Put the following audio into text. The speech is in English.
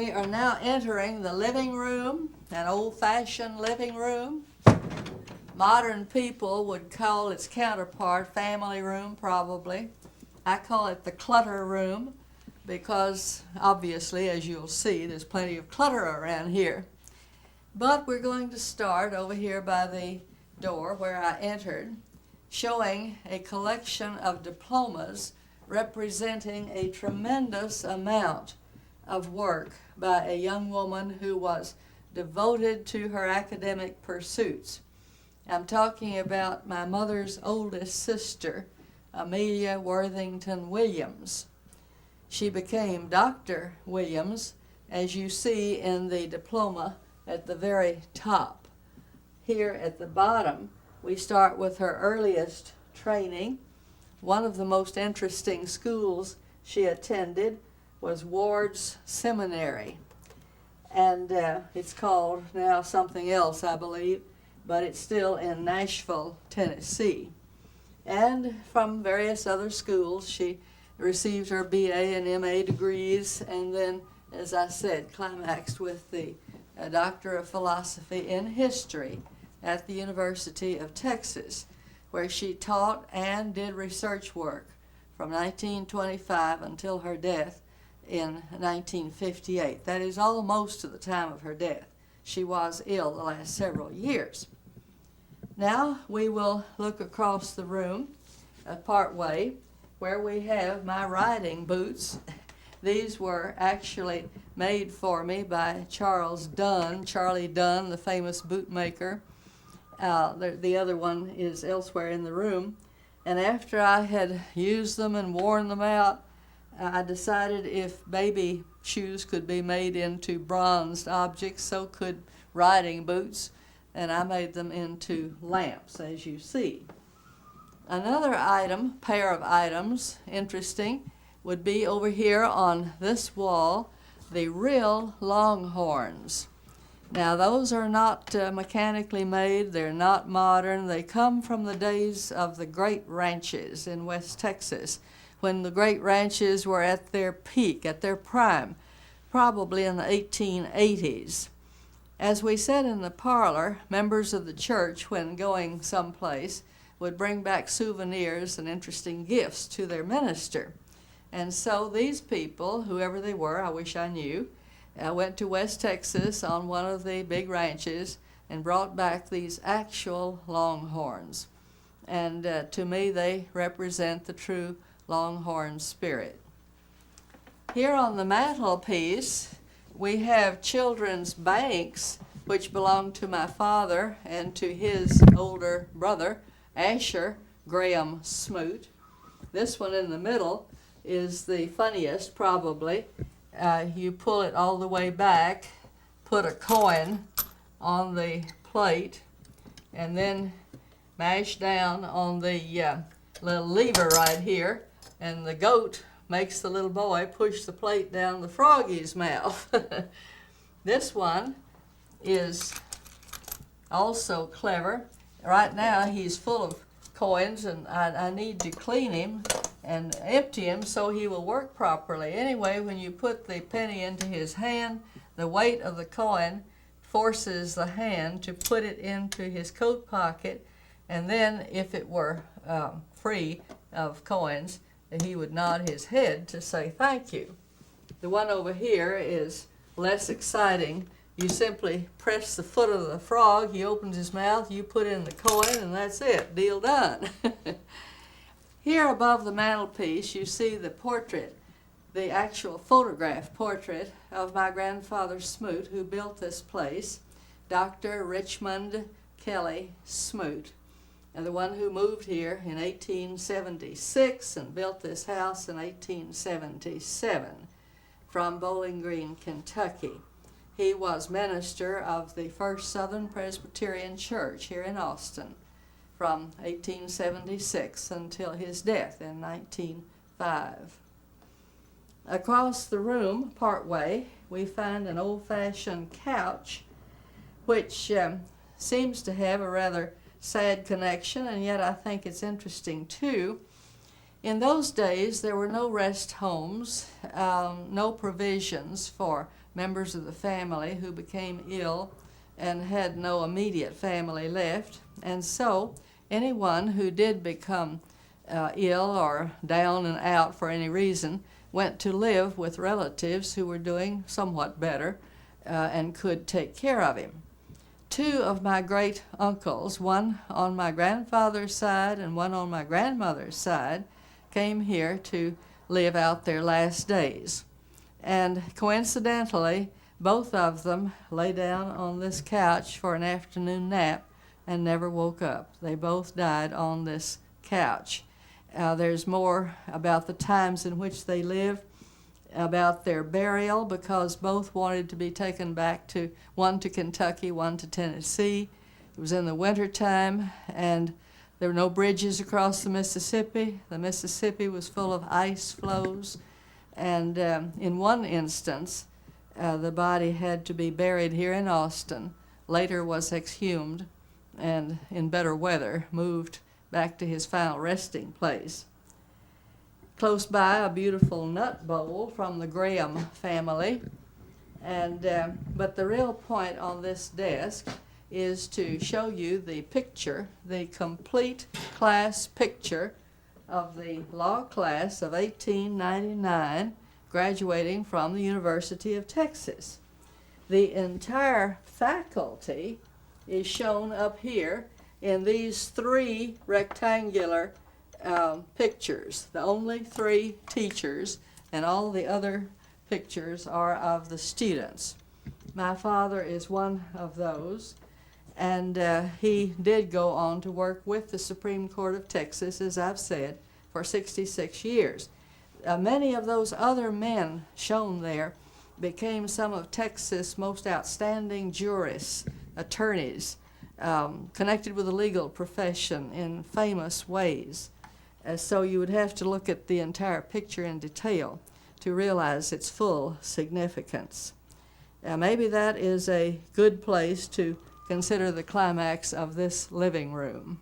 We are now entering the living room, an old-fashioned living room. Modern people would call its counterpart family room, probably. I call it the clutter room because, obviously, as you'll see, there's plenty of clutter around here. But we're going to start over here by the door where I entered, showing a collection of diplomas representing a tremendous amount of work by a young woman who was devoted to her academic pursuits. I'm talking about my mother's oldest sister, Amelia Worthington Williams. She became Dr. Williams, as you see in the diploma at the very top. Here at the bottom, we start with her earliest training. One of the most interesting schools she attended was Ward's Seminary, and it's called now something else, I believe, but it's still in Nashville, Tennessee. And from various other schools, she received her BA and MA degrees, and then, as I said, climaxed with the Doctor of Philosophy in History at the University of Texas, where she taught and did research work from 1925 until her death in 1958. That is almost to the time of her death. She was ill the last several years. Now we will look across the room part way where we have my riding boots. These were actually made for me by Charlie Dunn, the famous bootmaker. The other one is elsewhere in the room. And after I had used them and worn them out, I decided if baby shoes could be made into bronzed objects, so could riding boots, and I made them into lamps, as you see. Another pair of items, interesting, would be over here on this wall, the real longhorns. Now, those are not mechanically made. They're not modern. They come from the days of the great ranches in West Texas, when the great ranches were at their peak, at their prime, probably in the 1880s. As we said in the parlor, members of the church, when going someplace, would bring back souvenirs and interesting gifts to their minister. And so these people, whoever they were, I wish I knew, went to West Texas on one of the big ranches and brought back these actual longhorns. And to me, they represent the true longhorn spirit. Here on the mantelpiece, we have children's banks, which belonged to my father and to his older brother, Asher Graham Smoot. This one in the middle is the funniest, probably. You pull it all the way back, put a coin on the plate, and then mash down on the little lever right here, and the goat makes the little boy push the plate down the froggy's mouth. This one is also clever. Right now he's full of coins, and I need to clean him and empty him so he will work properly. Anyway, when you put the penny into his hand, the weight of the coin forces the hand to put it into his coat pocket, and then if it were free of coins, he would nod his head to say thank you. The one over here is less exciting. You simply press the foot of the frog, he opens his mouth, you put in the coin, and that's it, deal done. Here above the mantelpiece, you see the portrait, the actual photograph portrait of my grandfather Smoot, who built this place, Dr. Richmond Kelly Smoot, and the one who moved here in 1876 and built this house in 1877 from Bowling Green, Kentucky. He was minister of the First Southern Presbyterian Church here in Austin from 1876 until his death in 1905. Across the room, partway, we find an old-fashioned couch, which seems to have a rather sad connection, and yet I think it's interesting too. In those days, there were no rest homes, no provisions for members of the family who became ill and had no immediate family left. And so anyone who did become ill or down and out for any reason went to live with relatives who were doing somewhat better and could take care of him. Two of my great uncles, one on my grandfather's side and one on my grandmother's side, came here to live out their last days. And coincidentally, both of them lay down on this couch for an afternoon nap and never woke up. They both died on this couch. There's more about the times in which they lived, about their burial, because both wanted to be taken back to, one to Kentucky, one to Tennessee. It was in the wintertime, and there were no bridges across the Mississippi. The Mississippi was full of ice floes, and in one instance, the body had to be buried here in Austin, later was exhumed, and in better weather, moved back to his final resting place. Close by, a beautiful nut bowl from the Graham family. But the real point on this desk is to show you the picture, the complete class picture of the law class of 1899, graduating from the University of Texas. The entire faculty is shown up here in these three rectangular pictures, the only three teachers, and all the other pictures are of the students. My father is one of those, and he did go on to work with the Supreme Court of Texas, as I've said, for 66 years. Many of those other men shown there became some of Texas' most outstanding jurists, attorneys, connected with the legal profession in famous ways. So you would have to look at the entire picture in detail to realize its full significance. Maybe that is a good place to consider the climax of this living room.